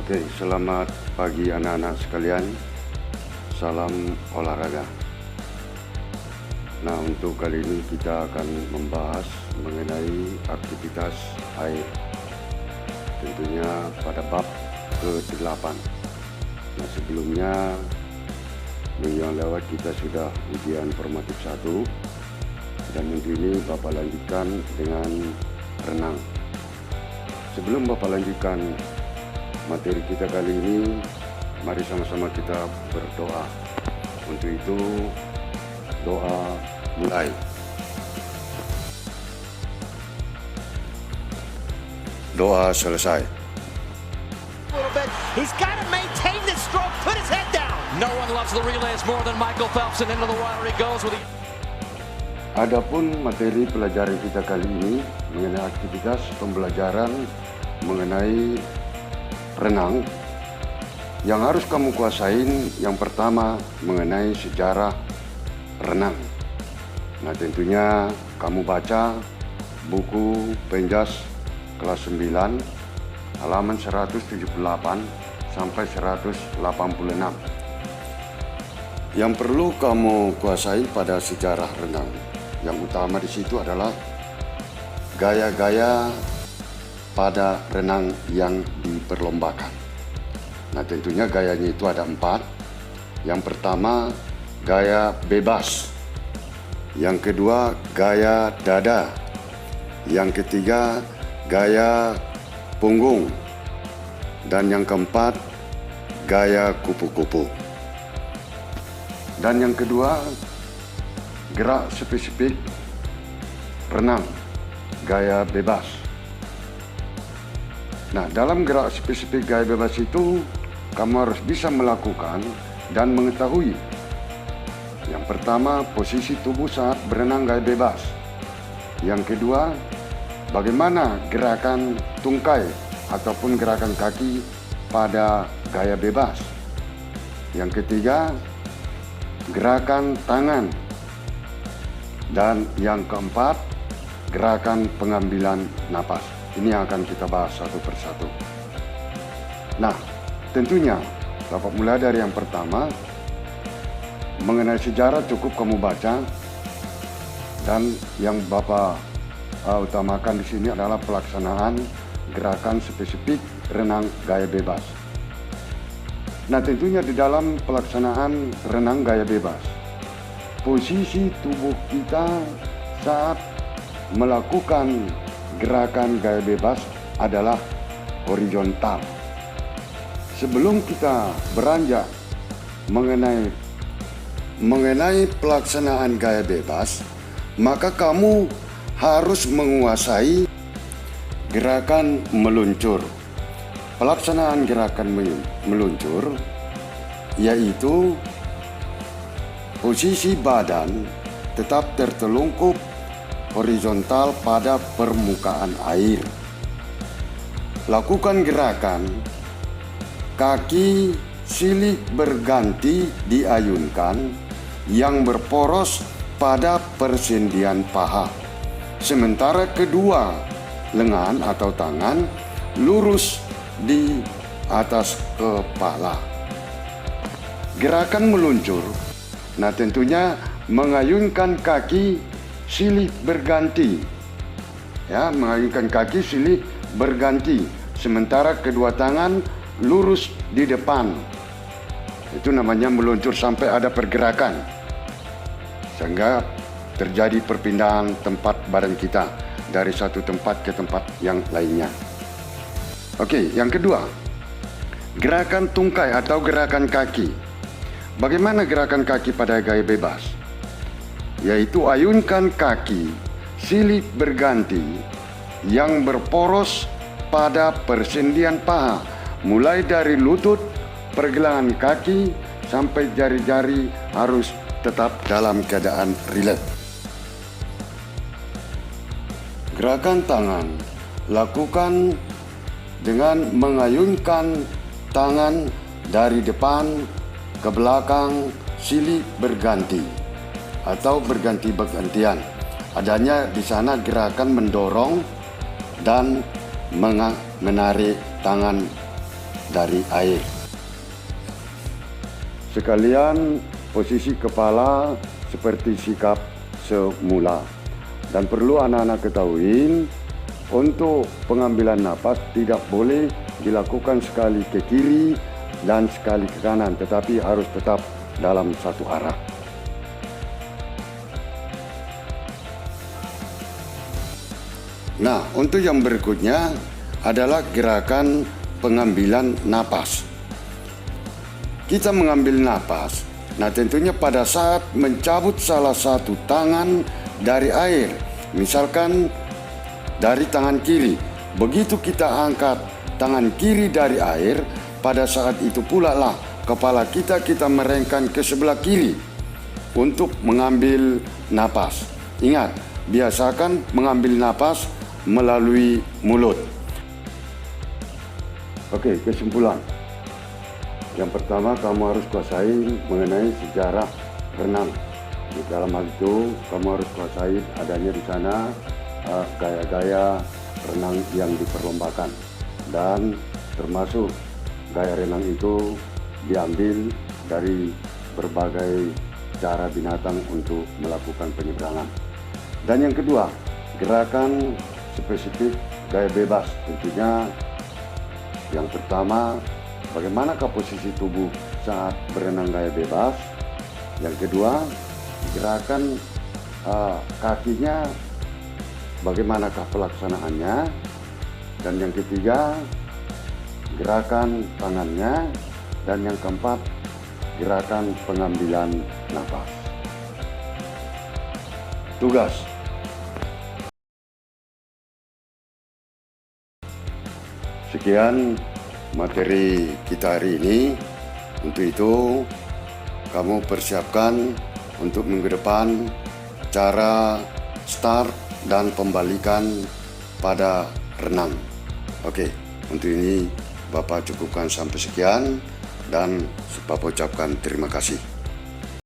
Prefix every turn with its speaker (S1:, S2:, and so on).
S1: Oke, selamat pagi anak-anak sekalian. Salam olahraga. Nah, untuk kali ini kita akan membahas mengenai aktivitas air. Tentunya pada bab ke-8. Nah, sebelumnya minggu yang lewat kita sudah ujian formatif 1 dan minggu ini Bapak lanjutkan dengan renang. Sebelum Bapak lanjutkan materi kita kali ini, mari sama-sama kita berdoa. Untuk itu, doa mulai. Doa selesai.
S2: He's got to maintain this stroke, put his head down.
S3: No one loves the relays more than Michael Phelps, and into the water he goes with
S1: Adapun materi pelajaran kita kali ini mengenai aktivitas pembelajaran mengenai renang. Yang harus kamu kuasain yang pertama mengenai sejarah renang. Nah, tentunya kamu baca buku Penjas kelas 9 halaman 178 sampai 186. Yang perlu kamu kuasai pada sejarah renang, yang utama di situ adalah gaya-gaya pada renang yang diperlombakan. Nah, tentunya gayanya itu ada 4. Yang pertama, gaya bebas. Yang kedua, gaya dada. Yang ketiga, gaya punggung. Dan yang keempat, gaya kupu-kupu. Dan yang kedua, gerak spesifik renang, gaya bebas. Nah, dalam gerak spesifik gaya bebas itu, kamu harus bisa melakukan dan mengetahui. Yang pertama, posisi tubuh saat berenang gaya bebas. Yang kedua, bagaimana gerakan tungkai ataupun gerakan kaki pada gaya bebas. Yang ketiga, gerakan tangan. Dan yang keempat, gerakan pengambilan napas. Ini yang akan kita bahas satu persatu. Nah, tentunya Bapak mulai dari yang pertama. Mengenai sejarah cukup kamu baca. Dan yang Bapak utamakan di sini adalah pelaksanaan gerakan spesifik renang gaya bebas. Nah, tentunya di dalam pelaksanaan renang gaya bebas, posisi tubuh kita saat melakukan gerakan gaya bebas adalah horizontal. Sebelum kita beranjak mengenai pelaksanaan gaya bebas, maka kamu harus menguasai gerakan meluncur. Pelaksanaan gerakan meluncur yaitu posisi badan tetap tertelungkup horizontal pada permukaan air. Lakukan gerakan kaki silih berganti diayunkan yang berporos pada persendian paha. Sementara kedua lengan atau tangan lurus di atas kepala. Gerakan meluncur, nah tentunya mengayunkan kaki silih berganti. Ya, mengayunkan kaki silih berganti. Sementara kedua tangan lurus di depan. Itu namanya meluncur sampai ada pergerakan. Sehingga terjadi perpindahan tempat badan kita dari satu tempat ke tempat yang lainnya. Oke, yang kedua, gerakan tungkai atau gerakan kaki. Bagaimana gerakan kaki pada gaya bebas? Yaitu ayunkan kaki silih berganti yang berporos pada persendian paha, mulai dari lutut, pergelangan kaki sampai jari-jari harus tetap dalam keadaan rileks. Gerakan tangan lakukan dengan mengayunkan tangan dari depan ke belakang silih berganti atau berganti-bergantian. Adanya di sana gerakan mendorong dan menarik tangan dari air. Sekalian posisi kepala seperti sikap semula. Dan perlu anak-anak ketahui, untuk pengambilan napas tidak boleh dilakukan sekali ke kiri dan sekali ke kanan, tetapi harus tetap dalam satu arah. Nah, untuk yang berikutnya adalah gerakan pengambilan napas. Kita mengambil napas, nah tentunya pada saat mencabut salah satu tangan dari air, misalkan dari tangan kiri, begitu kita angkat tangan kiri dari air, pada saat itu pula lah kepala kita merengkan ke sebelah kiri untuk mengambil napas. Ingat, biasakan mengambil napas melalui mulut. Oke, kesimpulan. Yang pertama, kamu harus kuasai mengenai sejarah renang. Di dalam hal itu, kamu harus kuasai adanya di sana gaya-gaya renang yang diperlombakan, dan termasuk gaya renang itu diambil dari berbagai cara binatang untuk melakukan penyeberangan. Dan yang kedua, gerakan spesifik gaya bebas. Tentunya yang pertama, bagaimanakah posisi tubuh saat berenang gaya bebas. Yang kedua, gerakan kakinya, bagaimanakah pelaksanaannya. Dan yang ketiga, gerakan tangannya. Dan yang keempat, gerakan pengambilan nafas. Tugas. Sekian materi kita hari ini. Untuk itu, kamu persiapkan untuk minggu depan cara start dan pembalikan pada renang. Oke, untuk ini Bapak cukupkan sampai sekian dan Bapak ucapkan terima kasih.